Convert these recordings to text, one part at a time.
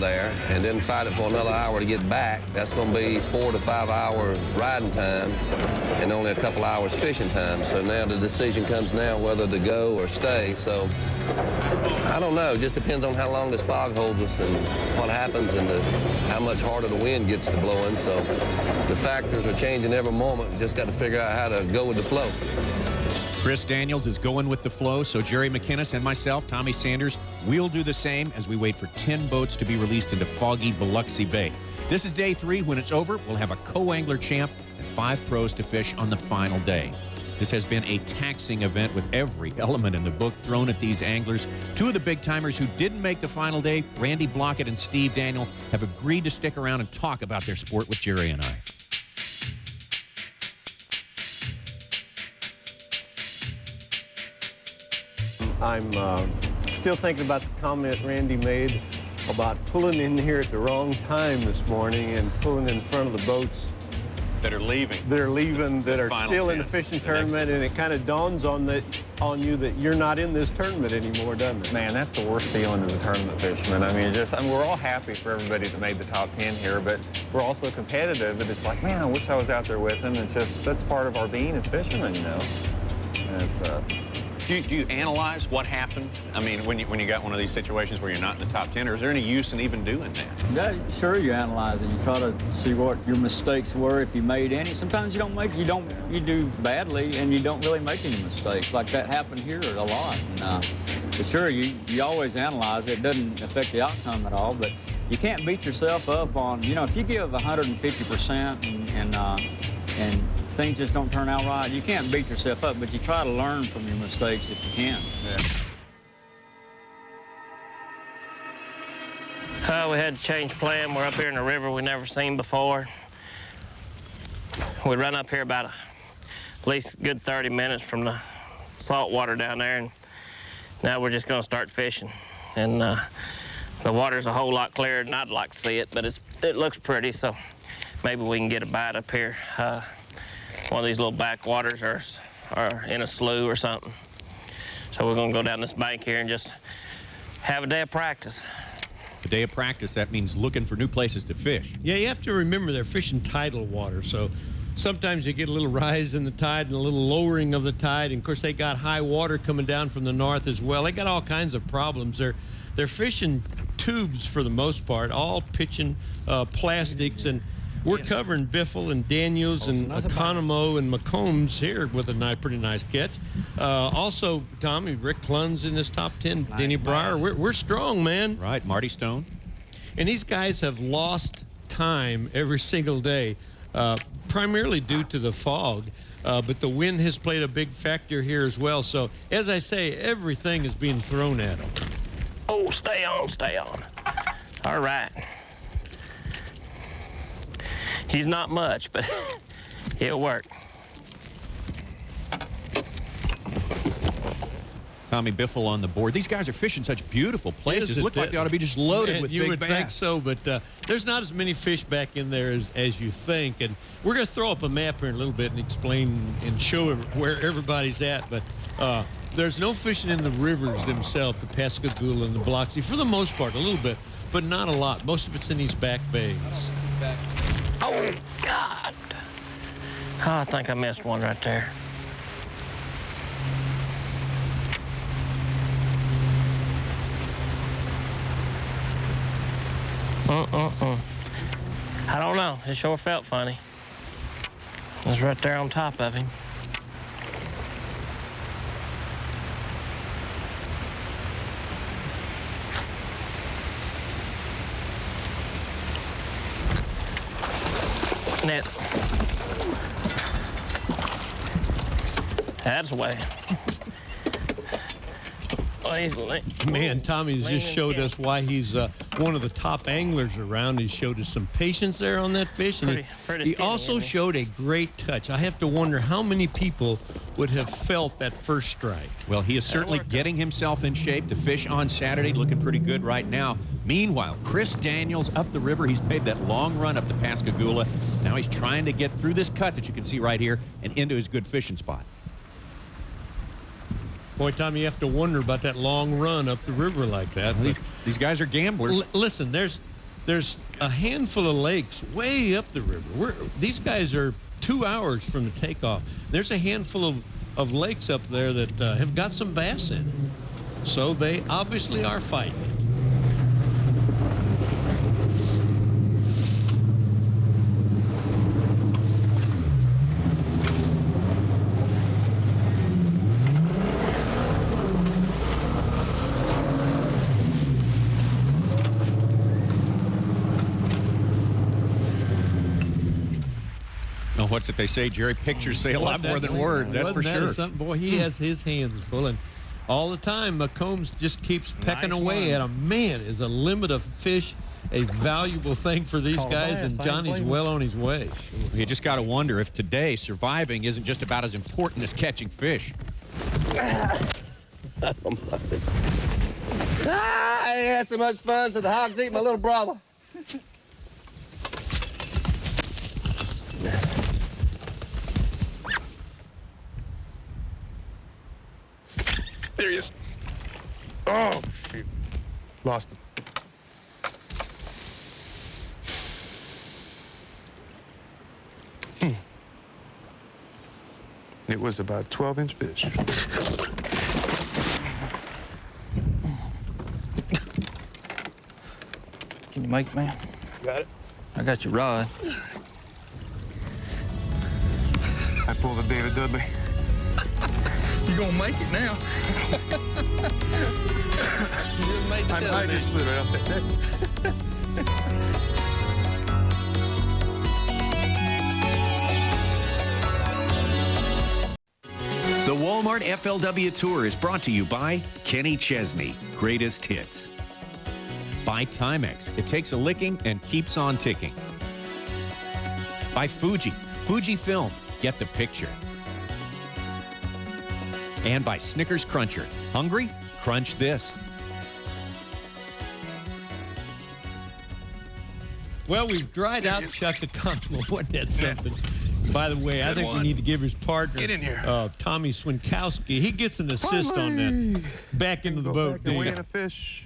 there and then fight it for another hour to get back, that's going to be 4 to 5 hours riding time and only a couple hours fishing time. So now the decision comes now whether to go or stay. So I don't know. It just depends on how long this fog holds us and what happens and how much harder the wind gets to blowing. So the factors are changing every moment. We just got to figure out how to go with the flow. Chris Daniels is going with the flow, so Jerry McInnes and myself, Tommy Sanders, we'll do the same as we wait for 10 boats to be released into foggy Biloxi Bay. This is day 3. When it's over, we'll have a co-angler champ and 5 pros to fish on the final day. This has been a taxing event with every element in the book thrown at these anglers. 2 of the big-timers who didn't make the final day, Randy Blockett and Steve Daniel, have agreed to stick around and talk about their sport with Jerry and I. I'm still thinking about the comment Randy made about pulling in here at the wrong time this morning and pulling in front of the boats That are leaving. That are still in the fishing tournament, and it kind of dawns on you that you're not in this tournament anymore, doesn't it? Man, that's the worst feeling as a tournament fisherman. I mean, we're all happy for everybody that made the top 10 here, but we're also competitive, and it's like, man, I wish I was out there with them. It's just, that's part of our being as fishermen, you know. And it's, Do you analyze what happened? I mean, when you got one of these situations where you're not in the top 10, or is there any use in even doing that? Yeah, sure, you analyze it. You try to see what your mistakes were, if you made any. Sometimes you don't make, you do badly, and you don't really make any mistakes. Like that happened here a lot. And, but sure, you always analyze it. It doesn't affect the outcome at all, but you can't beat yourself up on, you know, if you give 150% and things just don't turn out right, you can't beat yourself up, but you try to learn from your mistakes if you can. Yeah. We had to change plan. We're up here in a river we never seen before. We run up here about at least a good 30 minutes from the salt water down there, and now we're just gonna start fishing. And the water's a whole lot clearer than I'd like to see it, but it looks pretty, so maybe we can get a bite up here. One of these little backwaters or in a slough or something. So we're gonna go down this bank here and just have a day of practice. A day of practice, that means looking for new places to fish. Yeah, you have to remember they're fishing tidal water, so sometimes you get a little rise in the tide and a little lowering of the tide, and of course they got high water coming down from the north as well. They got all kinds of problems. They're fishing tubes for the most part, all pitching plastics, and we're covering Biffle and Daniels and Economo and McCombs here with a pretty nice catch. Also, Tommy, Rick Klun's in this top 10. Nice. Denny Breyer. We're strong, man. Right, Marty Stone. And these guys have lost time every single day, primarily due to the fog. But the wind has played a big factor here as well. So, as I say, everything is being thrown at them. Oh, stay on, stay on. All right. He's not much, but he'll work. Tommy Biffle on the board. These guys are fishing such beautiful places. Look like they ought to be just loaded with big bass. You would think so, but there's not as many fish back in there as you think. And we're going to throw up a map here in a little bit and explain and show where everybody's at. But there's no fishing in the rivers themselves, the Pascagoula and the Biloxi, for the most part, a little bit, but not a lot. Most of it's in these back bays. Oh, God. Oh, I think I missed one right there. I don't know. It sure felt funny. It was right there on top of him. Net. That's way. Man, Tommy's just showed us why he's one of the top anglers around. He showed us some patience there on that fish. And he also showed a great touch. I have to wonder how many people would have felt that first strike. Well, he is certainly getting himself in shape to fish on Saturday, looking pretty good right now. Meanwhile, Chris Daniels up the river. He's made that long run up the Pascagoula. Now he's trying to get through this cut that you can see right here and into his good fishing spot. Boy, Tom, you have to wonder about that long run up the river like that. Well, these guys are gamblers. Listen, there's there's a handful of lakes way up the river. These guys are 2 hours from the takeoff. There's a handful of lakes up there that have got some bass in it. So they obviously are fighting it. What's it they say, Jerry? Pictures say a lot more than words, that's for sure. Something? Boy, he has his hands full. And all the time, McCombs just keeps pecking away at him. Man, is a limit of fish a valuable thing for these guys, and Johnny's well on his way. You just got to wonder if today surviving isn't just about as important as catching fish. I had so much fun, so the hogs eat my little brother. There he is. Oh, shoot. Lost him. It was about a 12-inch fish. Can you make it, man? Got it? I got your rod. I pulled a David Dudley. You're gonna make it now. I just slid right off that The Walmart FLW Tour is brought to you by Kenny Chesney, Greatest Hits. By Timex, it takes a licking and keeps on ticking. By Fuji, Fujifilm, get the picture. And by Snickers Cruncher. Hungry? Crunch this. Well, we've dried out Chuck Economo. Wasn't that something? By the way, I think we need to give his partner, Get in here. Tommy Swinkowski, he gets an assist on that. Back into the boat. Back and weigh in a fish.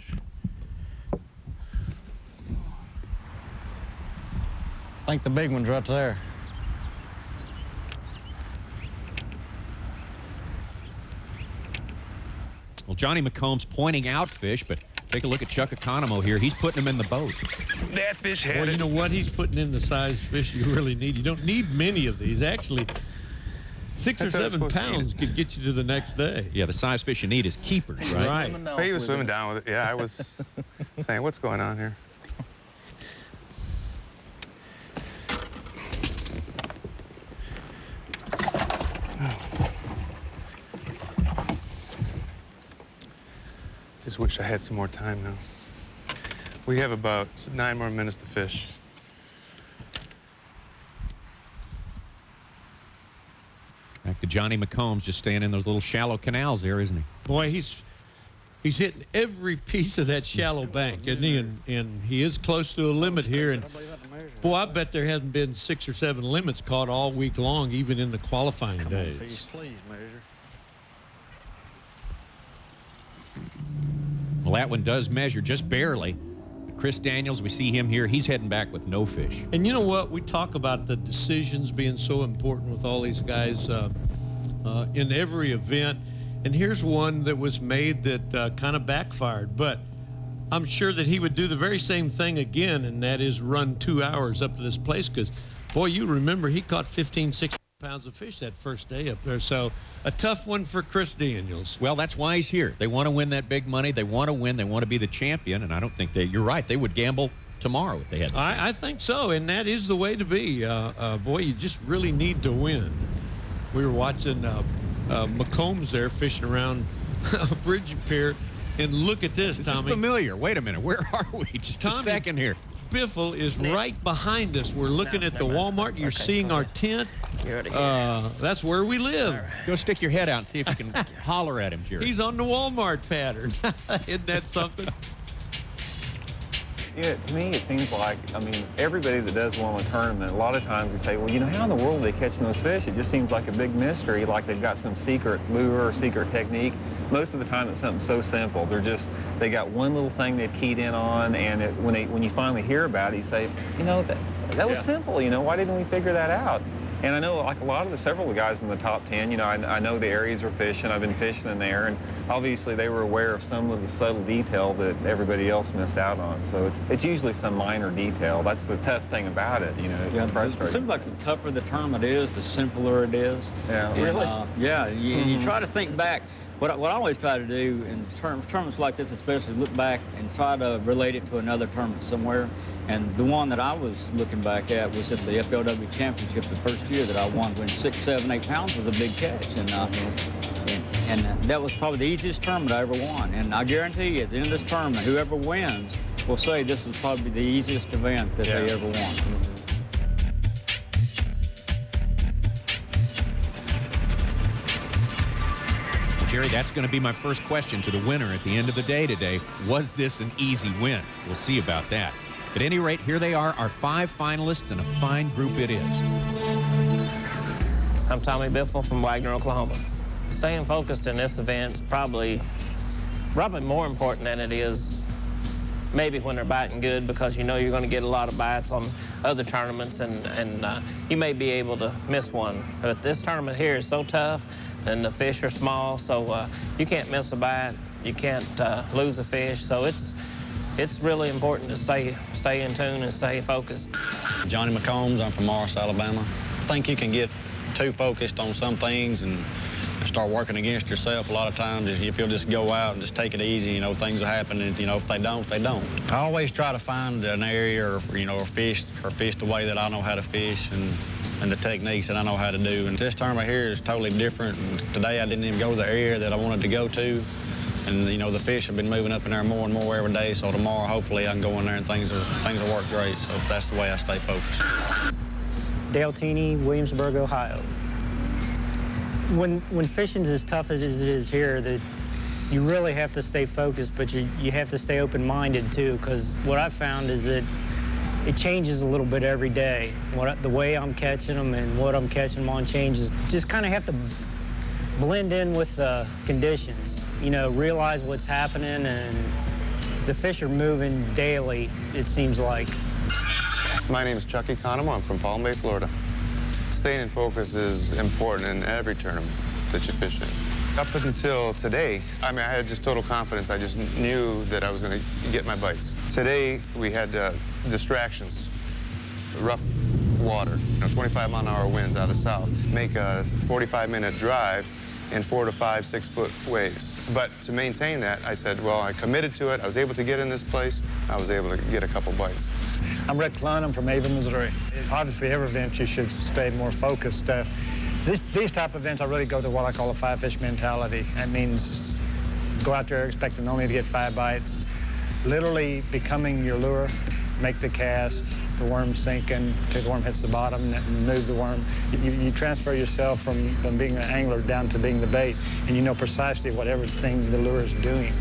I think the big one's right there. Well, Johnny McCombs pointing out fish, but take a look at Chuck Economo here. He's putting them in the boat. That fish had Well, it. you know what? He's putting in the size fish you really need. You don't need many of these. Actually, 6 or 7 pounds could get you to the next day. Yeah, the size fish you need is keepers, right? Hey, he was swimming down with it. Yeah, I was saying, what's going on here? Just wish I had some more time now. We have about 9 more minutes to fish. Back to Johnny McCombs just staying in those little shallow canals there, isn't he? Boy, he's hitting every piece of that shallow bank, isn't he? And he is close to a limit here. And boy, I bet there hasn't been 6 or 7 limits caught all week long, even in the qualifying days. Please, measure. Well, that one does measure just barely. Chris Daniels, we see him here. He's heading back with no fish. And you know what? We talk about the decisions being so important with all these guys in every event. And here's one that was made that kind of backfired. But I'm sure that he would do the very same thing again, and that is run 2 hours up to this place. Because, boy, you remember he caught 15, 16 pounds of fish that first day up there. So a tough one for Chris Daniels. Well, that's why he's here. They want to win that big money. They want to win. They want to be the champion. And I don't think you're right. They would gamble tomorrow if they had the chance. I think so, and that is the way to be. Boy, you just really need to win. We were watching McCombs there fishing around a bridge pier, and look at this, Tommy. This is familiar. Wait a minute. Where are we? Just a second here. Biffle is right behind us. We're looking at the Walmart. You're seeing our tent. That's where we live. Right. Go stick your head out and see if you can holler at him, Jerry. He's on the Walmart pattern. Isn't that something? Yeah, to me, it seems like, I mean, everybody that does one tournament, a lot of times you say, well, you know, how in the world are they catching those fish? It just seems like a big mystery, like they've got some secret lure or secret technique. most of the time it's something so simple. They got one little thing they've keyed in on, and when you finally hear about it, you say, you know, that was simple. You know, why didn't we figure that out? And I know, like several of the guys in the top 10, you know, I know the areas we're fishing. I've been fishing in there, and obviously they were aware of some of the subtle detail that everybody else missed out on. So it's usually some minor detail. That's the tough thing about it, you know. It's frustrating. It seems like the tougher the tournament is, the simpler it is. Yeah, and, really? You try to think back. What I always try to do in tournaments like this, especially, look back and try to relate it to another tournament somewhere. And the one that I was looking back at was at the FLW Championship the first year that I won, when 6, 7, 8 pounds was a big catch. And that was probably the easiest tournament I ever won. And I guarantee you, at the end of this tournament, whoever wins will say this is probably the easiest event that they ever won. Jerry, that's going to be my first question to the winner at the end of the day today. Was this an easy win? We'll see about that. At any rate, here they are, our 5 finalists, and a fine group it is. I'm Tommy Biffle from Wagner, Oklahoma. Staying focused in this event is probably more important than it is maybe when they're biting good, because you know you're going to get a lot of bites on other tournaments, and you may be able to miss one. But this tournament here is so tough, and the fish are small, so you can't miss a bite. You can't lose a fish, so it's really important to stay in tune and stay focused. Johnny McCombs, I'm from Morris, Alabama. I think you can get too focused on some things and start working against yourself a lot of times. If you'll just go out and just take it easy, you know, things will happen, and, you know, if they don't, they don't. I always try to find an area or fish the way that I know how to fish and the techniques that I know how to do. And this tournament here is totally different. And today I didn't even go to the area that I wanted to go to. And, you know, the fish have been moving up in there more and more every day, so tomorrow hopefully I can go in there and things will work great. So that's the way I stay focused. Dale Teeney, Williamsburg, Ohio. When fishing's as tough as it is here, that you really have to stay focused, but you have to stay open-minded too, because what I've found is that it changes a little bit every day. The way I'm catching them and what I'm catching them on changes. Just kind of have to blend in with the conditions, you know, realize what's happening, and the fish are moving daily, it seems like. My name is Chucky Conamo. I'm from Palm Bay, Florida. Staying in focus is important in every tournament that you fish in. Up until today, I had just total confidence. I just knew that I was going to get my bites. Today, we had distractions, rough water, 25-mile-an-hour winds out of the south, make a 45-minute drive in 4 to 5, 6 foot waves. But to maintain that, I said, well, I committed to it. I was able to get in this place. I was able to get a couple bites. I'm Rick Clun. I'm from Avon, Missouri. Obviously, every event you should stay more focused. These type of events, I really go to what I call a 5-fish mentality. That means go out there expecting only to get 5 bites, literally becoming your lure, make the cast, the worm sinking, till the worm hits the bottom, and move the worm. You transfer yourself from being an angler down to being the bait, and you know precisely what everything the lure is doing.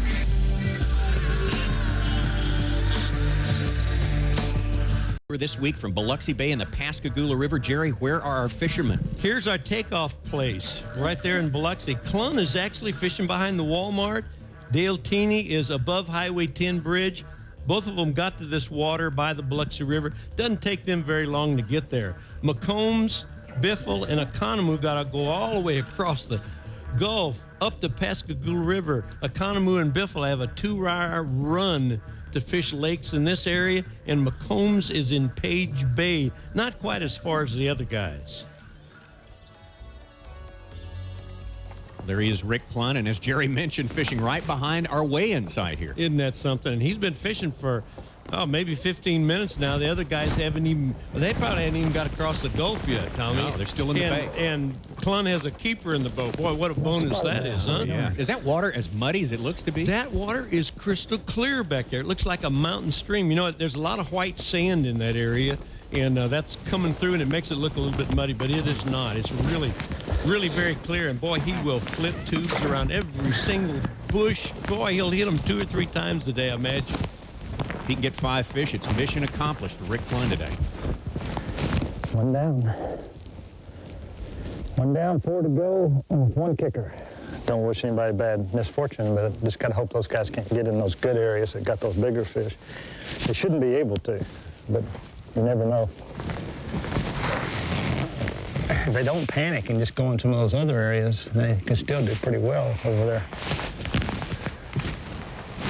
This week from Biloxi Bay and the Pascagoula River. Jerry, where are our fishermen? Here's our takeoff place, right there in Biloxi. Clun is actually fishing behind the Walmart. Dale Teeney is above Highway 10 bridge. Both of them got to this water by the Biloxi River. Doesn't take them very long to get there. McCombs, Biffle, and Economou got to go all the way across the Gulf up the Pascagoula River. Economou and Biffle have a 2-hour run to fish lakes in this area, and McCombs is in Page Bay, not quite as far as the other guys. There he is, Rick Clun, and as Jerry mentioned, fishing right behind our weigh-in site here. Isn't that something? And he's been fishing for, maybe 15 minutes now. The other guys they probably haven't even got across the Gulf yet, Tommy. No, they're still in the bay. And Clun has a keeper in the boat. Boy, what a bonus that is, huh? Yeah. Is that water as muddy as it looks to be? That water is crystal clear back there. It looks like a mountain stream. You know, there's a lot of white sand in that area, and that's coming through, and it makes it look a little bit muddy, but it is not. It's really, really very clear, and boy, he will flip tubes around every single bush. Boy, he'll hit them 2 or 3 times a day, I imagine. If he can get 5 fish, it's mission accomplished for Rick Clun today. One down, 4 to go with 1 kicker. don't wish anybody bad misfortune, but I just got to hope those guys can't get in those good areas that got those bigger fish. They shouldn't be able to, but you never know. If they don't panic and just go in some of those other areas, they can still do pretty well over there.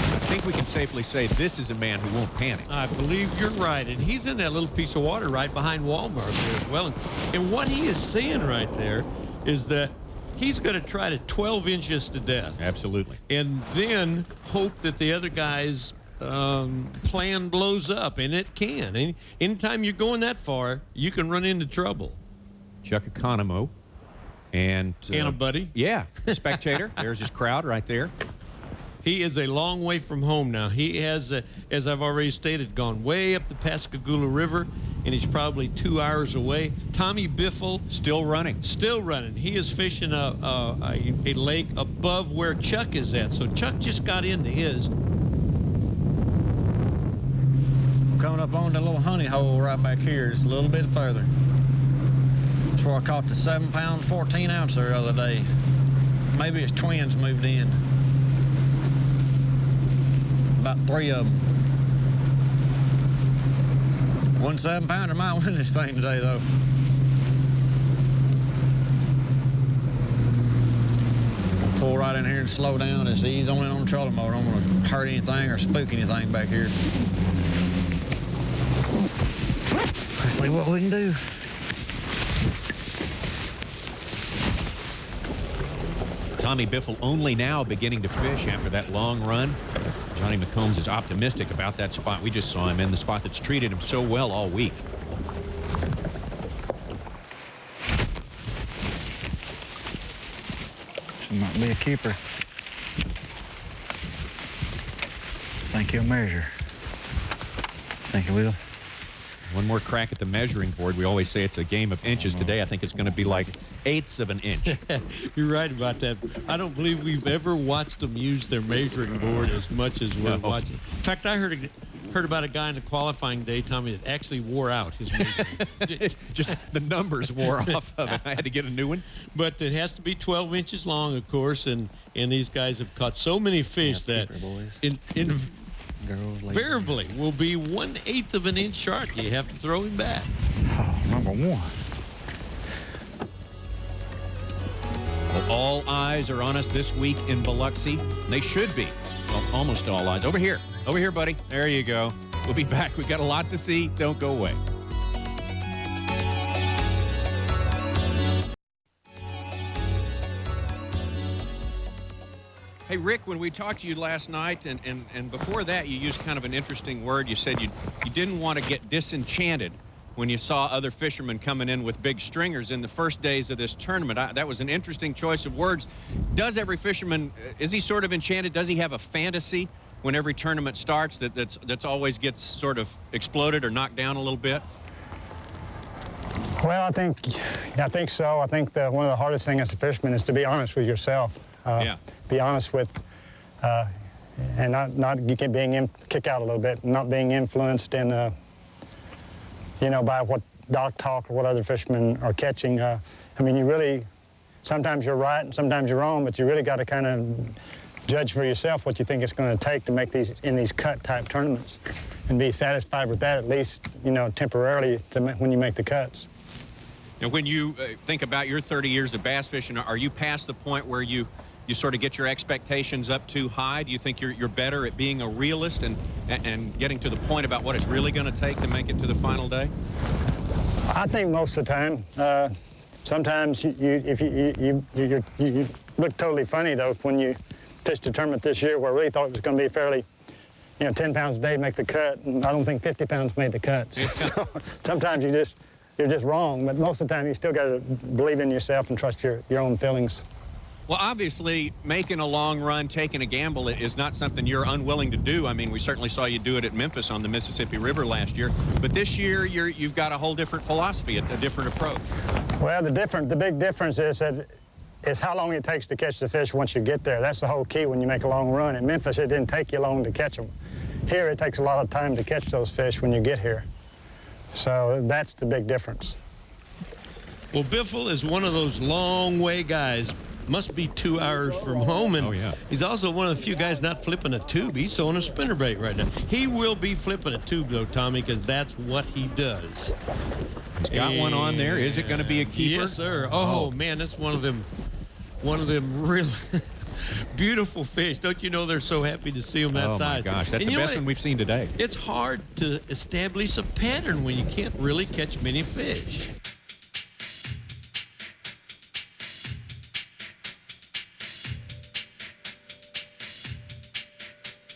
I think we can safely say this is a man who won't panic. I believe you're right, and he's in that little piece of water right behind Walmart there as well. And what he is saying right there is that he's going to try to 12 inches to death. Absolutely. And then hope that the other guy's plan blows up, and it can. Anytime you're going that far, you can run into trouble. Chuck Economo and a buddy. Yeah, spectator. There's his crowd right there. He is a long way from home now. He has, as I've already stated, gone way up the Pascagoula River, and he's probably 2 hours away. Tommy Biffle. Still running. Still running. He is fishing a lake above where Chuck is at. So Chuck just got into his. Coming up on the little honey hole right back here, just a little bit further. That's where I caught the 7-pound, 14-ouncer the other day. Maybe his twins moved in. About 3 of them. One 7-pounder might win this thing today, though. Pull right in here and slow down and ease on in on the trolling motor. I don't want to hurt anything or spook anything back here. Let's see what we can do. Tommy Biffle only now beginning to fish after that long run. Johnny McCombs is optimistic about that spot. We just saw him in the spot that's treated him so well all week. This might be a keeper. Think he'll measure. Think he will. One more crack at the measuring board. We always say it's a game of inches. Today I think it's going to be like 1/8 of an inch. You're right about that. I don't believe we've ever watched them use their measuring board as much as we're watching. In fact, I heard about a guy in the qualifying day, Tommy, that actually wore out his measuring. Just the numbers wore off of it. I had to get a new one. But it has to be 12 inches long, of course, and these guys have caught so many fish that invariably will be 1/8 of an inch short. You have to throw him back. Oh, number one. Well, all eyes are on us this week in Biloxi. They should be. Well, almost all eyes. Over here, buddy. There you go. We'll be back. We've got a lot to see. Don't go away. Hey, Rick, when we talked to you last night, and before that, you used kind of an interesting word. You said you didn't want to get disenchanted when you saw other fishermen coming in with big stringers in the first days of this tournament. That was an interesting choice of words. Does every fisherman, is he sort of enchanted? Does he have a fantasy when every tournament starts that's always gets sort of exploded or knocked down a little bit? Well, I think so. I think that one of the hardest things as a fisherman is to be honest with yourself. Be honest with, and not kick out a little bit, not being influenced in, by what dock talk or what other fishermen are catching. I mean, you really, sometimes you're right and sometimes you're wrong, but you really got to kind of judge for yourself what you think it's going to take to make these cut type tournaments, and be satisfied with that at least, temporarily when you make the cuts. Now, when you think about your 30 years of bass fishing, are you past the point where you sort of get your expectations up too high? Do you think you're better at being a realist and getting to the point about what it's really going to take to make it to the final day? I think most of the time. Sometimes you look totally funny, though, when you fished a tournament this year where I really thought it was going to be fairly, 10 pounds a day make the cut, and I don't think 50 pounds made the cut. So sometimes you're just wrong, but most of the time you still got to believe in yourself and trust your own feelings. Well, obviously, making a long run, taking a gamble is not something you're unwilling to do. I mean, we certainly saw you do it at Memphis on the Mississippi River last year. But this year, you've got a whole different philosophy, a different approach. Well, the big difference is how long it takes to catch the fish once you get there. That's the whole key when you make a long run. At Memphis, it didn't take you long to catch them. Here, it takes a lot of time to catch those fish when you get here. So that's the big difference. Well, Biffle is one of those long way guys. must be 2 hours from home. And oh, yeah. he's also one of the few guys not flipping a tube. He's throwing a spinnerbait right now. He will be flipping a tube, though, Tommy, because that's what he does. He's got one on there. Is it going to be a keeper? Yes, sir. Oh, man, that's one of them really beautiful fish. Don't you know they're so happy to see them that size? Oh, my gosh. That's the best one we've seen today. It's hard to establish a pattern when you can't really catch many fish.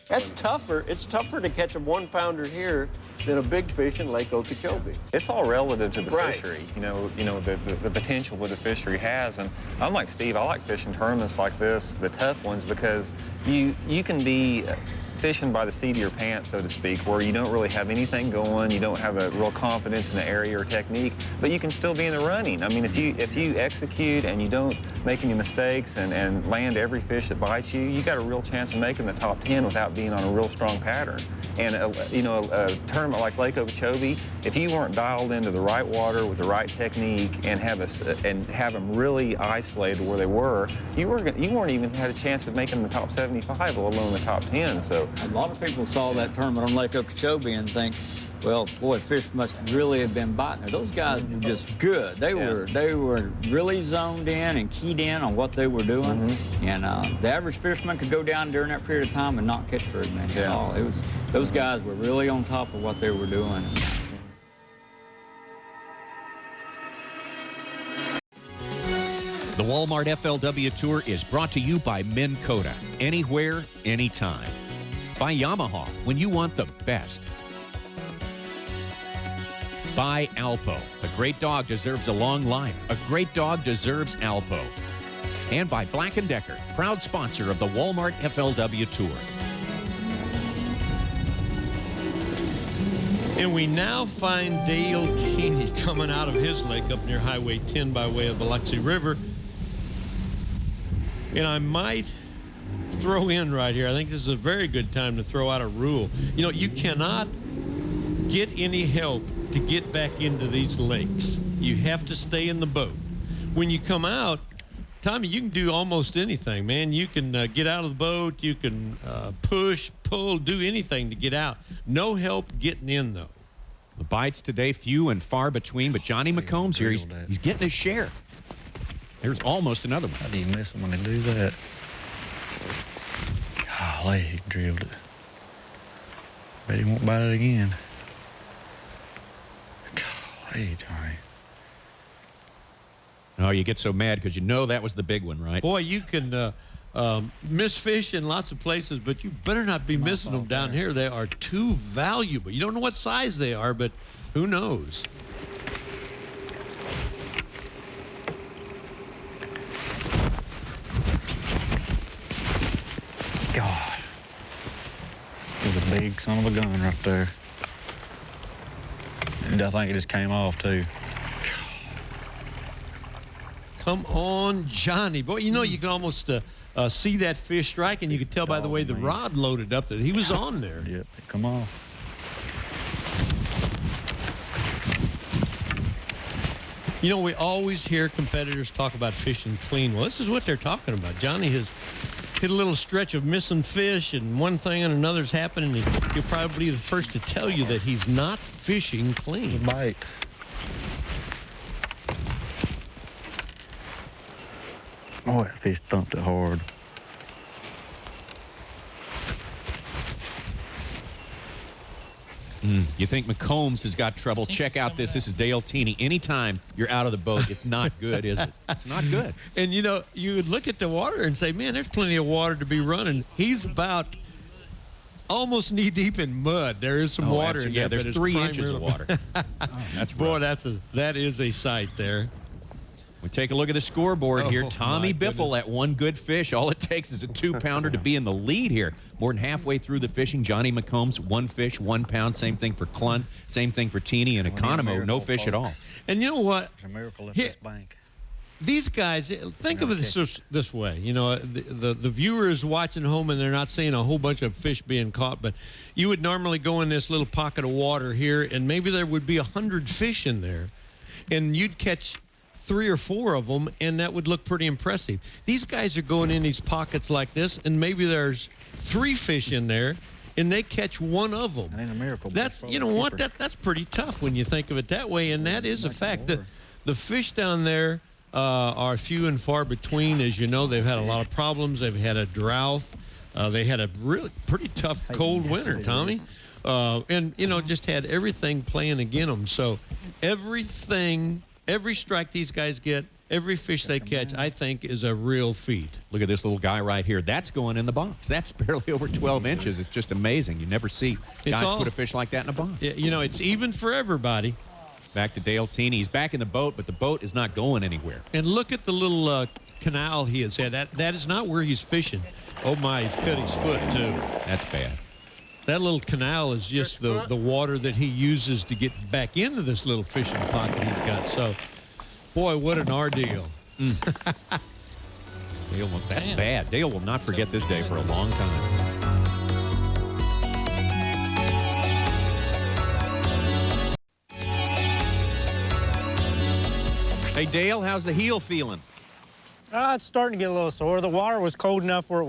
That's tougher. It's tougher to catch a 1-pounder here than a big fish in Lake Okeechobee. It's all relative to the Right. fishery, the potential that the fishery has. And I'm like Steve, I like fishing tournaments like this, the tough ones, because you can be fishing by the seat of your pants, so to speak, where you don't really have anything going, you don't have a real confidence in the area or technique, but you can still be in the running. I mean, if you execute and you don't make any mistakes and land every fish that bites you, you got a real chance of making the top 10 without being on a real strong pattern. And a tournament like Lake Okeechobee, if you weren't dialed into the right water with the right technique and have them really isolated where they were, you weren't even had a chance of making the top 75, let alone the top 10. So a lot of people saw that tournament on Lake Okeechobee and think, well, boy, fish must really have been biting. Those guys were just good. They were really zoned in and keyed in on what they were doing. And the average fisherman could go down during that period of time and not catch very many at all. Those guys were really on top of what they were doing. The Walmart FLW Tour is brought to you by Minn Kota. Anywhere, anytime. By Yamaha, when you want the best. By Alpo. A great dog deserves a long life. A great dog deserves Alpo. And by Black & Decker, proud sponsor of the Walmart FLW Tour. And we now find Dale Keeney coming out of his lake up near Highway 10 by way of Biloxi River. And I might throw in right here, I think this is a very good time to throw out a rule. You know, you cannot get any help to get back into these lakes. You have to stay in the boat. When you come out, Tommy, you can do almost anything, man. You can get out of the boat. You can push, pull, do anything to get out. No help getting in, though. The bites today, few and far between, but Johnny McCombs here, he's getting his share. There's almost another one. How do you miss them when they do that? Golly, he drilled it. Bet he won't bite it again. Golly, Johnny. Oh, you get so mad because you know that was the big one, right? Boy, you can miss fish in lots of places, but you better not be missing them down here. They are too valuable. You don't know what size they are, but who knows? God. There's a big son of a gun right there. And I think it just came off, too. Come on, Johnny. Boy, you know, you can almost see that fish strike, and you can tell by the way the rod loaded up that he was on there. Yep, come on. You know, we always hear competitors talk about fishing clean. Well, this is what they're talking about. Johnny has hit a little stretch of missing fish, and one thing and another's happening. He'll probably be the first to tell you that he's not fishing clean. Bite. Boy, that fish thumped it hard. You think McCombs has got trouble? Check out this. This is Dale Keeney. Anytime you're out of the boat, it's not good, is it? It's not good. And, you know, you would look at the water and say, man, there's plenty of water to be running. He's about almost knee-deep in mud. There is some water in there. Yeah, there's 3 inches of water. That's boy, that is a sight there. We take a look at the scoreboard here. Tommy Biffle at one good fish. All it takes is a 2-pounder to be in the lead here. More than halfway through the fishing, Johnny McCombs, 1 fish, 1 pound. Same thing for Clun. Same thing for Teeny and Economo. No fish at all. And you know what? It's a miracle at this bank. These guys, think of it this way. You know, the viewer is watching home and they're not seeing a whole bunch of fish being caught, but you would normally go in this little pocket of water here and maybe there would be 100 fish in there, and you'd catch 3 or 4 of them, and that would look pretty impressive. These guys are going in these pockets like this, and maybe there's 3 fish in there, and they catch one of them. That ain't a miracle. That's, you know what, that's pretty tough when you think of it that way, and that is a fact. The fish down there are few and far between. As you know, they've had a lot of problems. They've had a drought. They had a really pretty tough cold winter, Tommy. And, you know, just had everything playing against them. So every strike these guys get, every fish they catch, I think, is a real feat. Look at this little guy right here. That's going in the box. That's barely over 12 inches. It's just amazing. You never see guys put a fish like that in a box. You know, it's even for everybody. Back to Dale Teeney. He's back in the boat, but the boat is not going anywhere. And look at the little canal he has had. That is not where he's fishing. Oh, my, he's cut his foot, too. That's bad. That little canal is just the water that he uses to get back into this little fishing pocket he's got. So, boy, what an ordeal. That's bad. Dale will not forget this day for a long time. Hey, Dale, how's the heel feeling? It's starting to get a little sore. The water was cold enough where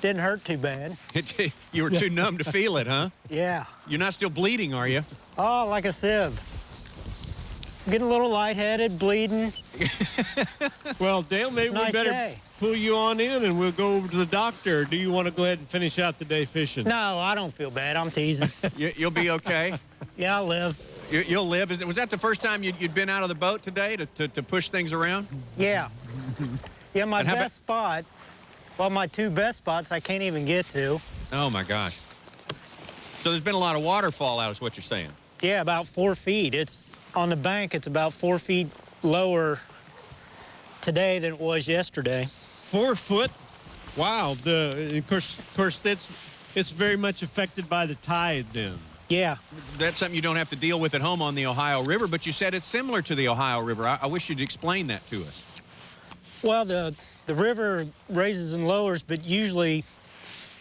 didn't hurt too bad. You were too numb to feel it, huh? Yeah. You're not still bleeding, are you? Oh, like a sieve. Getting a little lightheaded, bleeding. Well, Dale, maybe we better pull you on in and we'll go over to the doctor. Do you want to go ahead and finish out the day fishing? No, I don't feel bad. I'm teasing. You'll be okay? Yeah, I'll live. You'll live. Was that the first time you'd been out of the boat today to push things around? Yeah. Yeah, my best spot, well, my 2 best spots I can't even get to. Oh, my gosh. So there's been a lot of water fallout is what you're saying? Yeah, about 4 feet. It's on the bank. It's about 4 feet lower today than it was yesterday. 4 foot? Wow. Of course, it's very much affected by the tide then. Yeah. That's something you don't have to deal with at home on the Ohio River, but you said it's similar to the Ohio River. I wish you'd explain that to us. Well, the river raises and lowers, but usually,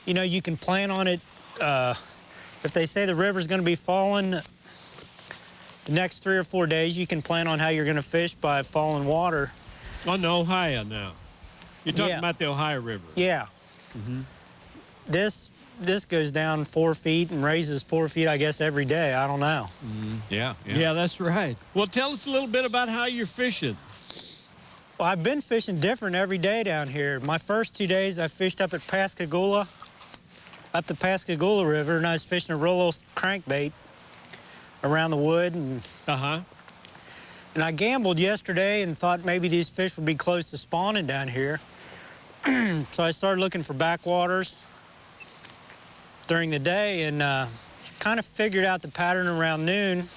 you know, you can plan on it. If they say the river's going to be falling the next 3 or 4 days, you can plan on how you're going to fish by falling water. On the Ohio now. You're talking about the Ohio River. Yeah. Mm-hmm. This goes down 4 feet and raises 4 feet, I guess, every day. I don't know. Mm-hmm. Yeah, that's right. Well, tell us a little bit about how you're fishing. Well, I've been fishing different every day down here. My first 2 days, I fished up at Pascagoula, up the Pascagoula River, and I was fishing a Rollo crankbait around the wood. And I gambled yesterday and thought maybe these fish would be close to spawning down here. So I started looking for backwaters during the day and kind of figured out the pattern around noon.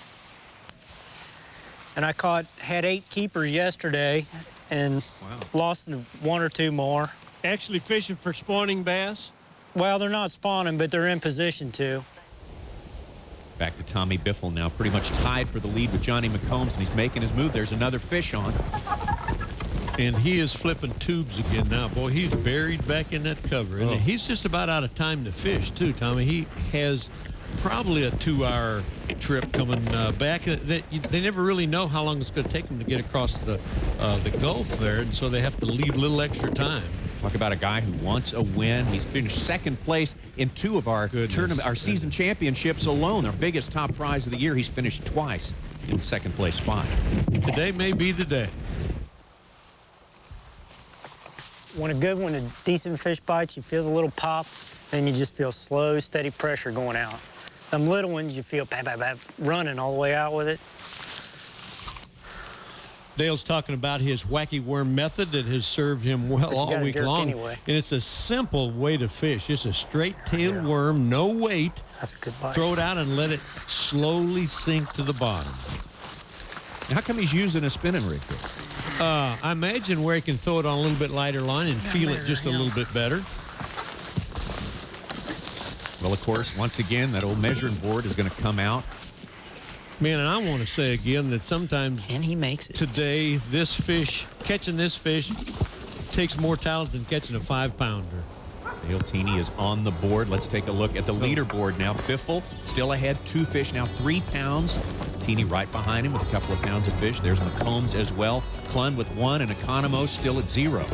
And I had 8 keepers yesterday and lost 1 or 2 more. Actually fishing for spawning bass? Well, they're not spawning, but they're in position to. Back to Tommy Biffle now, pretty much tied for the lead with Johnny McCombs, and he's making his move. There's another fish on. And he is flipping tubes again now. Boy, he's buried back in that cover. And he's just about out of time to fish, too, Tommy. He has probably a 2-hour trip coming back. They never really know how long it's going to take them to get across the Gulf there, and so they have to leave a little extra time. Talk about a guy who wants a win. He's finished second place in 2 of our season championships alone. Our biggest top prize of the year. He's finished twice in second place spot. Today may be the day. When a decent fish bites, you feel the little pop, then you just feel slow, steady pressure going out. Them little ones, you feel bap, bap, bap, running all the way out with it. Dale's talking about his wacky worm method that has served him well all week long. Anyway. And it's a simple way to fish. It's a straight-tailed worm, no weight. That's a good bite. Throw it out and let it slowly sink to the bottom. How come he's using a spinning rig? I imagine where he can throw it on a little bit lighter line and feel it just a little bit better. Well, of course, once again, that old measuring board is going to come out. Man, and I want to say again that sometimes he makes it. Today, catching this fish takes more talent than catching a 5-pounder. Dale Teeney is on the board. Let's take a look at the leaderboard now. Biffle still ahead, 2 fish now, 3 pounds. Teeny right behind him with a couple of pounds of fish. There's McCombs as well. Clun with 1 and Economo still at 0.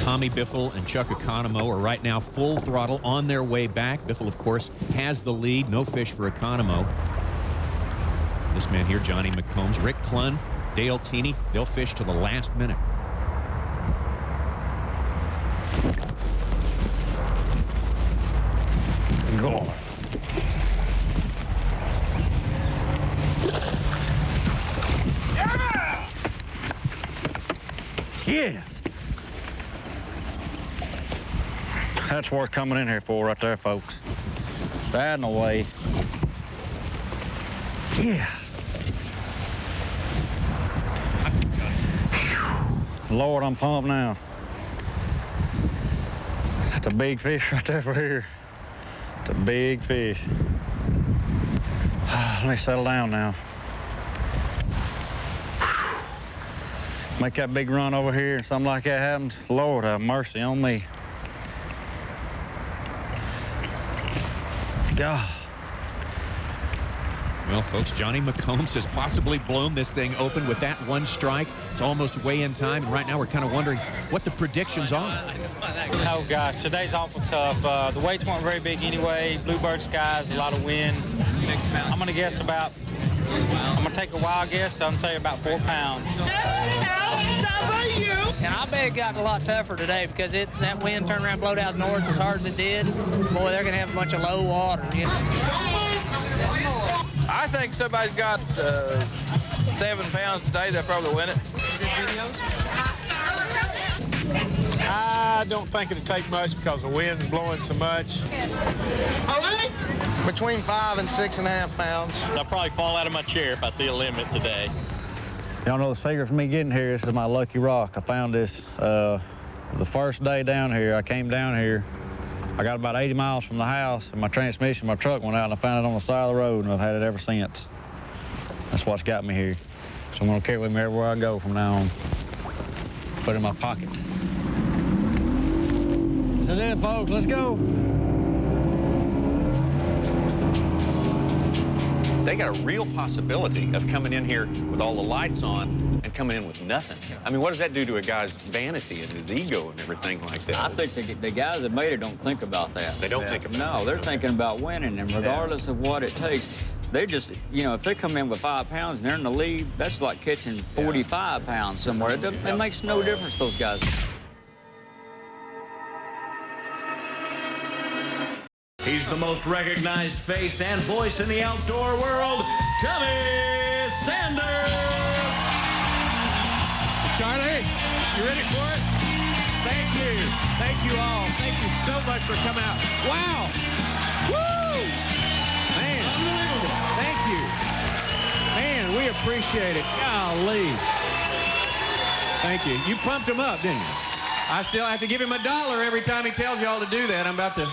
Tommy Biffle and Chuck Economo are right now full throttle on their way back. Biffle, of course, has the lead. No fish for Economo. This man here, Johnny McCombs, Rick Clun, Dale Teeny, they'll fish to the last minute. Go. Yeah! Yes. That's worth coming in here for right there, folks. That in the way. Yeah. Lord, I'm pumped now. That's a big fish right there for here. It's a big fish. Let me settle down now. Make that big run over here and something like that happens. Lord, have mercy on me. God. Well, folks, Johnny McCombs has possibly blown this thing open with that one strike. It's almost weigh-in time, and right now we're kind of wondering what the predictions are. Oh, gosh, today's awful tough. The weights weren't very big anyway. Bluebird skies, a lot of wind. I'm going to guess about, I'm going to take a wild guess, I'm going to say about 4 pounds. And I bet it got a lot tougher today because that wind turned around and blowed out north as hard as it did. Boy, they're going to have a bunch of low water. You know? I think somebody's got 7 pounds today. They'll probably win it. I don't think it'll take much because the wind's blowing so much. Between 5 and 6.5 pounds. I'll probably fall out of my chair if I see a limit today. Y'all know the secret for me getting here. This is my lucky rock. I found this the first day down here. I came down here. I got about 80 miles from the house, and my transmission, my truck went out, and I found it on the side of the road, and I've had it ever since. That's what's got me here. So I'm going to carry it with me everywhere I go from now on. Put it in my pocket. That's it, folks. Let's go. They got a real possibility of coming in here with all the lights on and coming in with nothing. I mean, what does that do to a guy's vanity and his ego and everything like that? I think the guys that made it don't think about that. They don't think about it. No, they're thinking about winning, and regardless of what it takes, they just, you know, if they come in with 5 pounds and they're in the lead, that's like catching 45 pounds somewhere. It makes no difference, those guys. He's the most recognized face and voice in the outdoor world, Tommy Sanders. Charlie, you ready for it? Thank you. Thank you all. Thank you so much for coming out. Wow. Woo! Man. Unbelievable. Thank you. Man, we appreciate it. Golly. Thank you. You pumped him up, didn't you? I still have to give him $1 every time he tells y'all to do that. I'm about to...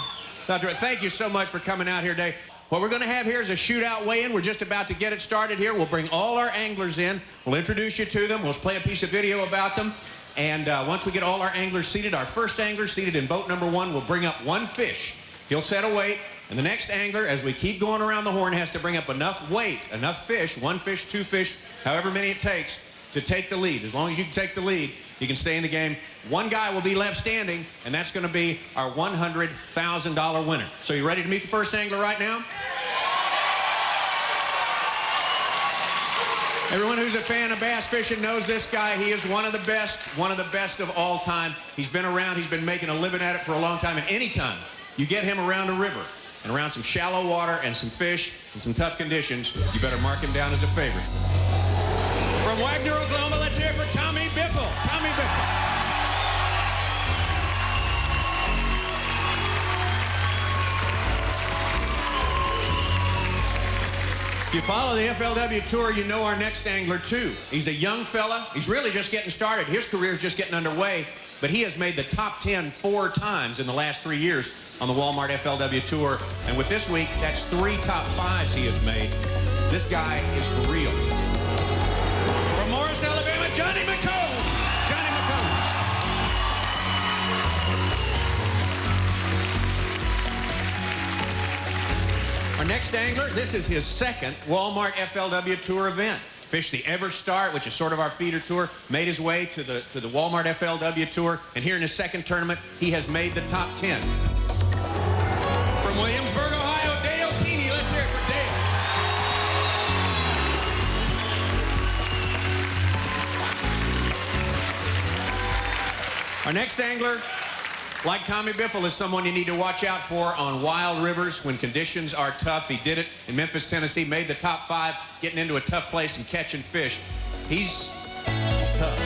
Thank you so much for coming out here today. What we're going to have here is a shootout weigh-in. We're just about to get it started here. We'll bring all our anglers in. We'll introduce you to them. We'll play a piece of video about them. And once we get all our anglers seated, our first angler seated in boat number 1 will bring up 1 fish. He'll set a weight. And the next angler, as we keep going around the horn, has to bring up enough weight, enough fish, 1 fish, 2 fish, however many it takes, to take the lead. As long as you can take the lead, you can stay in the game. 1 guy will be left standing, and that's going to be our $100,000 winner. So you ready to meet the first angler right now? Everyone who's a fan of bass fishing knows this guy. He is one of the best of all time. He's been around. He's been making a living at it for a long time. And anytime you get him around a river and around some shallow water and some fish and some tough conditions, you better mark him down as a favorite. From Wagner, Oklahoma, let's hear it for Tommy Biffle. Tommy Biffle. If you follow the FLW Tour, you know our next angler, too. He's a young fella. He's really just getting started. His career's just getting underway, but he has made the top 10 4 times in the last 3 years on the Walmart FLW Tour. And with this week, that's 3 top 5s he has made. This guy is for real. From Morris, Alabama, Johnny McCombs. Johnny McCombs. next angler, this is his second Walmart FLW Tour event. Fished the Ever Start, which is sort of our feeder tour, made his way to the Walmart FLW Tour, and here in his second tournament, he has made the top 10. From Williamsburg, Ohio, Dale Keeney. Let's hear it for Dale. Our next angler, like Tommy Biffle, is someone you need to watch out for on wild rivers when conditions are tough. He did it in Memphis, Tennessee, made the top 5, getting into a tough place and catching fish. He's tough.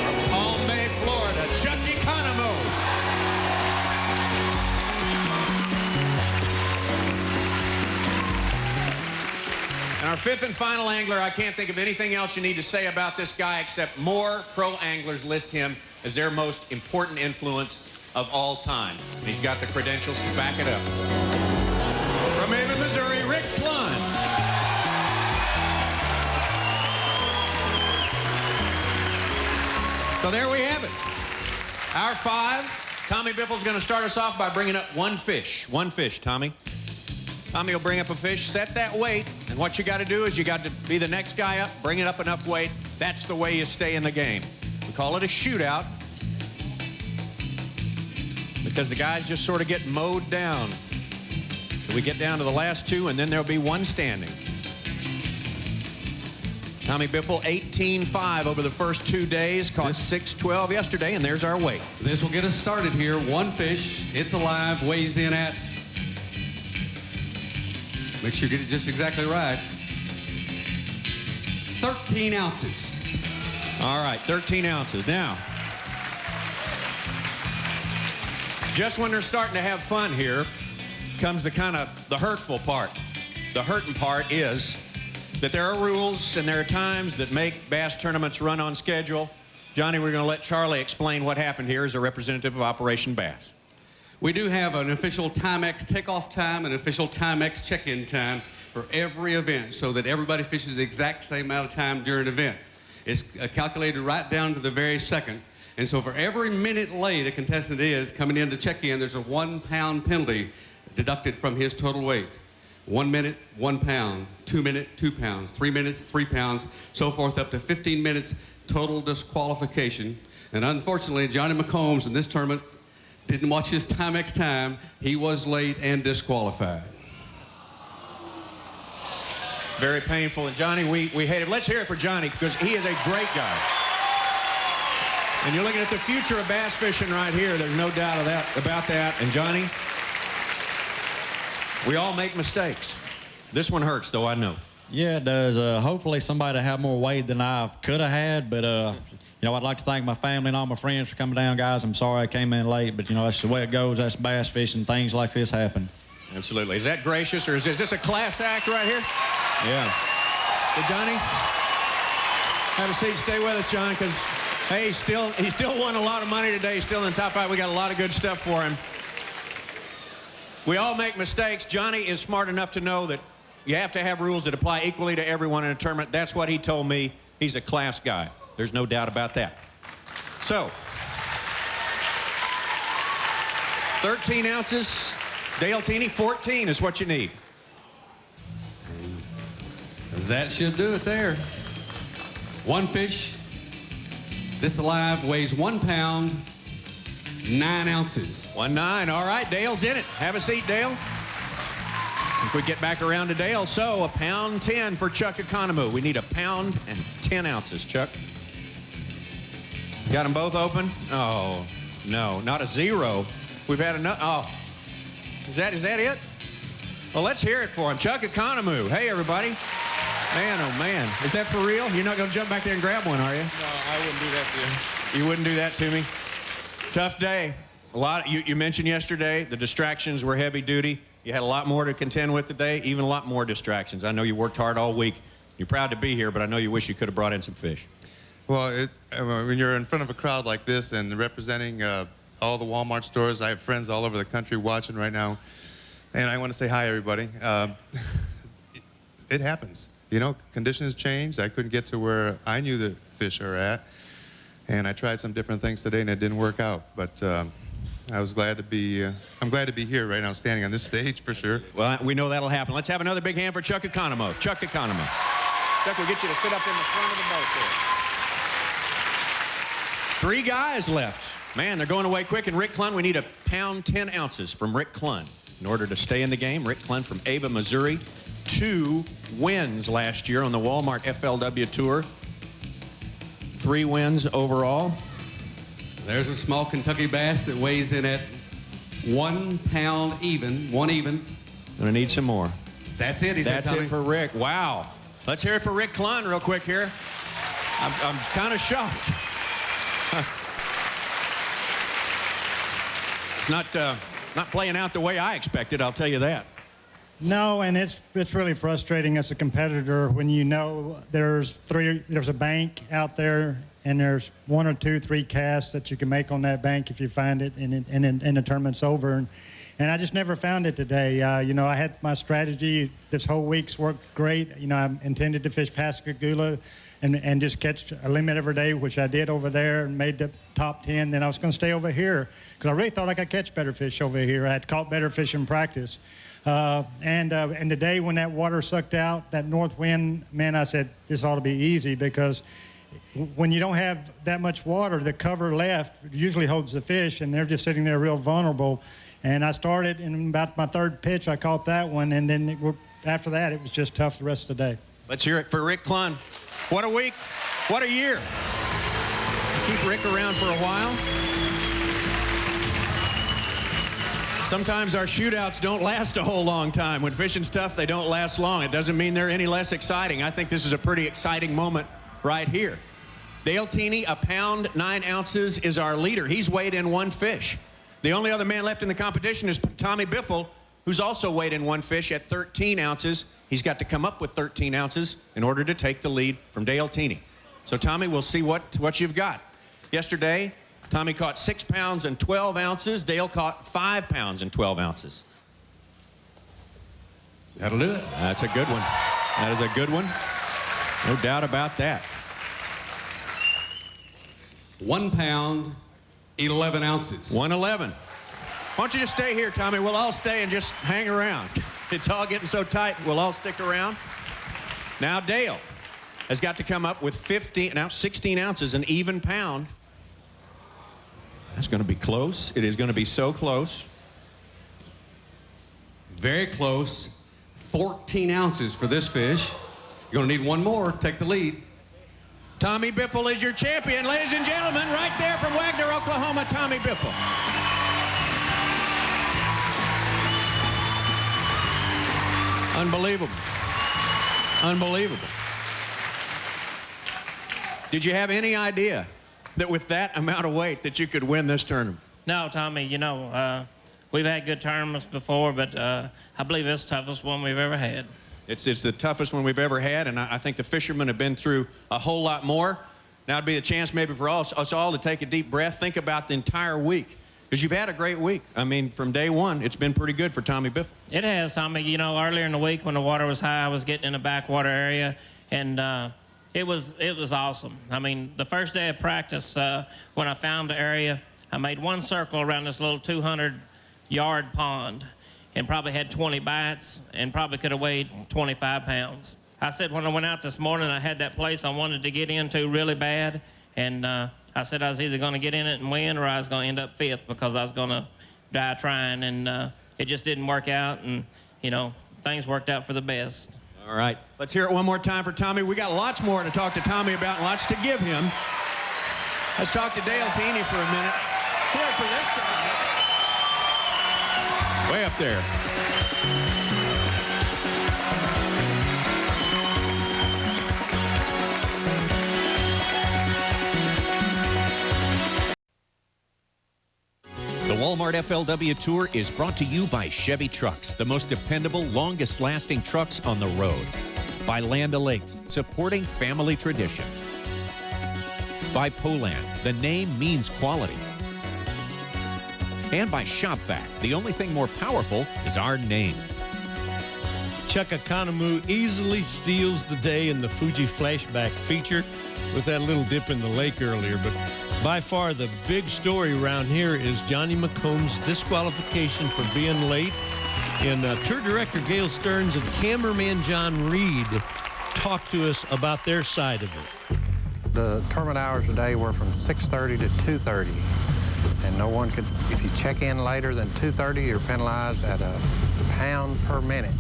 From Palm Bay, Florida, Chuck Economo. And our fifth and final angler, I can't think of anything else you need to say about this guy except more pro anglers list him as their most important influence of all time. And he's got the credentials to back it up. From Haven, Missouri, Rick Klun. So there we have it. Our 5. Tommy Biffle's going to start us off by bringing up one fish. One fish, Tommy. Tommy will bring up a fish, set that weight, and what you got to do is you got to be the next guy up, bring it up enough weight. That's the way you stay in the game. We call it a shootout because the guys just sort of get mowed down. So we get down to the last 2, and then there'll be one standing. Tommy Biffle, 18.5 over the first 2 days, caught 6.12 yesterday, and there's our weight. This will get us started here. One fish, it's alive, weighs in at, make sure you get it just exactly right, 13 ounces. All right, 13 ounces. Now, just when they're starting to have fun here comes the hurtful part. The hurting part is that there are rules and there are times that make bass tournaments run on schedule. Johnny, we're going to let Charlie explain what happened here as a representative of Operation Bass. We do have an official Timex takeoff time and official Timex check-in time for every event so that everybody fishes the exact same amount of time during an event. It's calculated right down to the very second. And so for every minute late a contestant is coming in to check in, there's a 1 pound penalty deducted from his total weight. 1 minute, 1 pound, 2 minutes, 2 pounds, 3 minutes, 3 pounds, so forth, up to 15 minutes total disqualification. And unfortunately, Johnny McCombs in this tournament didn't watch his Timex time. He was late and disqualified. Very painful. And Johnny, we hate it. Let's hear it for Johnny because he is a great guy. And you're looking at the future of bass fishing right here. There's no doubt about that. And Johnny, we all make mistakes. This one hurts, though, I know. Yeah, it does. Hopefully somebody have more weight than I could have had, but you know, I'd like to thank my family and all my friends for coming down, guys. I'm sorry I came in late, but you know, that's the way it goes. That's bass fishing. Things like this happen. Absolutely. Is that gracious, or is this a class act right here? Yeah. Hey, Johnny, have a seat. Stay with us, John, because, hey, he still won a lot of money today. He's still in the top 5. We got a lot of good stuff for him. We all make mistakes. Johnny is smart enough to know that you have to have rules that apply equally to everyone in a tournament. That's what he told me. He's a class guy. There's no doubt about that. So, 13 ounces. Dale Teeney, 14 is what you need. That should do it there. One fish. This alive weighs 1 pound, 9 ounces. 1.9. All right, Dale's in it. Have a seat, Dale. If we get back around to Dale, so 1.10 pounds for Chuck Economo. We need 1 pound and 10 ounces, Chuck. Got them both open? Oh, no, not a 0. We've had enough. Oh, is that it? Well, let's hear it for him. Chuck Economo. Hey, everybody. Man, oh, man. Is that for real? You're not going to jump back there and grab one, are you? No, I wouldn't do that to you. You wouldn't do that to me? Tough day. You mentioned yesterday the distractions were heavy duty. You had a lot more to contend with today, even a lot more distractions. I know you worked hard all week. You're proud to be here, but I know you wish you could have brought in some fish. Well, when you're in front of a crowd like this and representing all the Walmart stores, I have friends all over the country watching right now, and I want to say hi, everybody. It happens. You know, conditions changed. I couldn't get to where I knew the fish are at, and I tried some different things today, and it didn't work out. But I was glad to be, I'm glad to be here right now, standing on this stage for sure. Well, we know that'll happen. Let's have another big hand for Chuck Economo. Chuck Economo. Chuck, we'll get you to sit up in the front of the boat there. 3 guys left. Man, they're going away quick. And Rick Clunn, we need 1 pound 10 ounces from Rick Clunn in order to stay in the game. Rick Clunn from Ava, Missouri. 2 wins last year on the Walmart FLW Tour. 3 wins overall. There's a small Kentucky bass that weighs in at 1 pound even, 1 even. Gonna need some more. That's it, he said, That's Tommy. it for Rick. Wow. Let's hear it for Rick Clunn real quick here. I'm kind of shocked. It's not playing out the way I expected, I'll tell you that. No, and it's really frustrating as a competitor when you know there's a bank out there and there's 1 or 2, 3 casts that you can make on that bank if you find it and the tournament's over. And I just never found it today. You know, I had my strategy. This whole week's worked great. You know, I intended to fish Pascagoula and just catch a limit every day, which I did over there and made the top 10. Then I was going to stay over here because I really thought I could catch better fish over here. I had caught better fish in practice. And the day when that water sucked out, that north wind, man, I said, this ought to be easy because when you don't have that much water, the cover left usually holds the fish, and they're just sitting there real vulnerable. And I started, and about my 3rd pitch, I caught that one, and then after that, it was just tough the rest of the day. Let's hear it for Rick Clunn. What a week. What a year. Keep Rick around for a while. Sometimes our shootouts don't last a whole long time. When fishing's tough, they don't last long. It doesn't mean they're any less exciting. I think this is a pretty exciting moment right here. Dale Teeney, 1 pound 9 ounces, is our leader. He's weighed in 1 fish. The only other man left in the competition is Tommy Biffle, who's also weighed in 1 fish at 13 ounces. He's got to come up with 13 ounces in order to take the lead from Dale Teeney. So, Tommy, we'll see what you've got. Yesterday, Tommy caught 6 pounds and 12 ounces. Dale caught 5 pounds and 12 ounces. That'll do it. That's a good one. That is a good one. No doubt about that. 1 pound, 11 ounces. 111. Why don't you just stay here, Tommy? We'll all stay and just hang around. It's all getting so tight, we'll all stick around. Now Dale has got to come up with 16 ounces, an even pound. That's going to be close. It is going to be so close. Very close. 14 ounces for this fish. You're going to need 1 more. Take the lead. Tommy Biffle is your champion, ladies and gentlemen, right there from Wagner, Oklahoma, Tommy Biffle. Unbelievable. Unbelievable. Did you have any idea that with that amount of weight that you could win this tournament? No, Tommy, you know, we've had good tournaments before, but I believe it's the toughest one we've ever had. It's the toughest one we've ever had, and I think the fishermen have been through a whole lot more. Now it'd be a chance maybe for us all to take a deep breath, think about the entire week, because you've had a great week. I mean, from day one, it's been pretty good for Tommy Biffle. It has, Tommy. You know, earlier in the week when the water was high, I was getting in the backwater area, and it was awesome. I mean, the first day of practice, when I found the area, I made 1 circle around this little 200-yard pond, and probably had 20 bites and probably could have weighed 25 pounds. I said when I went out this morning, I had that place I wanted to get into really bad, and I said I was either going to get in it and win or I was going to end up 5th because I was going to die trying, and it just didn't work out, and, you know, things worked out for the best. All right, let's hear it one more time for Tommy. We got lots more to talk to Tommy about and lots to give him. Let's talk to Dale Teeney for a minute. Here for this guy. Way up there. The Walmart FLW Tour is brought to you by Chevy Trucks, the most dependable, longest-lasting trucks on the road. By Land O'Lakes, supporting family traditions. By Poland, the name means quality. And by ShopVac, the only thing more powerful is our name. Chuck Economo easily steals the day in the Fuji flashback feature with that little dip in the lake earlier, but By far, the big story around here is Johnny McCombs' disqualification for being late. And Tour Director Gail Stearns and cameraman John Reed talked to us about their side of it. The tournament hours today were from 6:30 to 2:30. And no one could, if you check in later than 2:30, you're penalized at £1 per minute.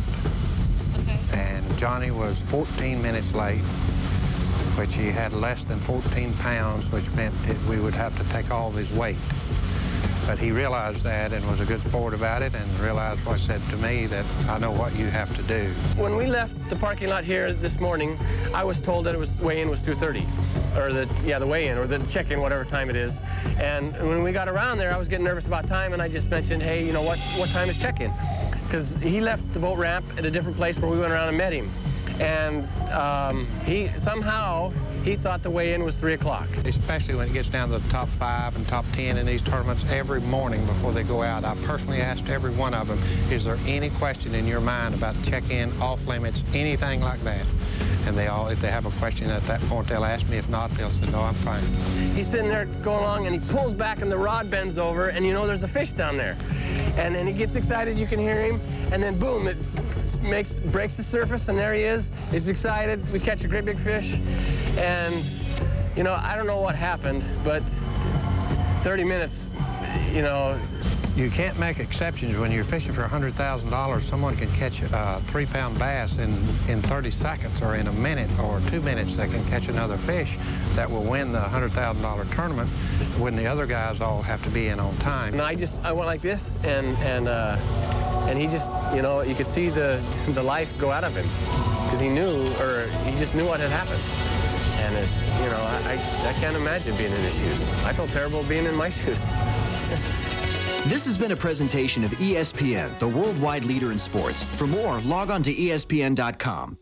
Okay. And Johnny was 14 minutes late, which he had less than 14 pounds, which meant we would have to take all of his weight. But he realized that and was a good sport about it and realized what said to me that I know what you have to do. When we left the parking lot here this morning, I was told that the weigh-in was 2:30, or the weigh-in or the check-in, whatever time it is. And when we got around there, I was getting nervous about time, and I just mentioned, hey, you know what time is check-in? Because he left the boat ramp at a different place where we went around and met him. And he thought the weigh-in was 3 o'clock. Especially when it gets down to the top 5 and top 10 in these tournaments, every morning before they go out, I personally asked every one of them, is there any question in your mind about check-in, off-limits, anything like that? And they all, if they have a question at that point, they'll ask me. If not, they'll say, no, I'm fine. He's sitting there going along, and he pulls back, and the rod bends over, and you know there's a fish down there. And then he gets excited, you can hear him, and then boom, it breaks the surface, and there he is. He's excited. We catch a great big fish, and you know, I don't know what happened, but 30 minutes, you know. You can't make exceptions. When you're fishing for $100,000, someone can catch a 3-pound bass in 30 seconds, or in a minute or 2 minutes they can catch another fish that will win the $100,000 tournament when the other guys all have to be in on time. And I went like this, and he just, you know, you could see the life go out of him, because he just knew what had happened. And it's, you know, I can't imagine being in his shoes. I felt terrible being in my shoes. This has been a presentation of ESPN, the worldwide leader in sports. For more, log on to ESPN.com.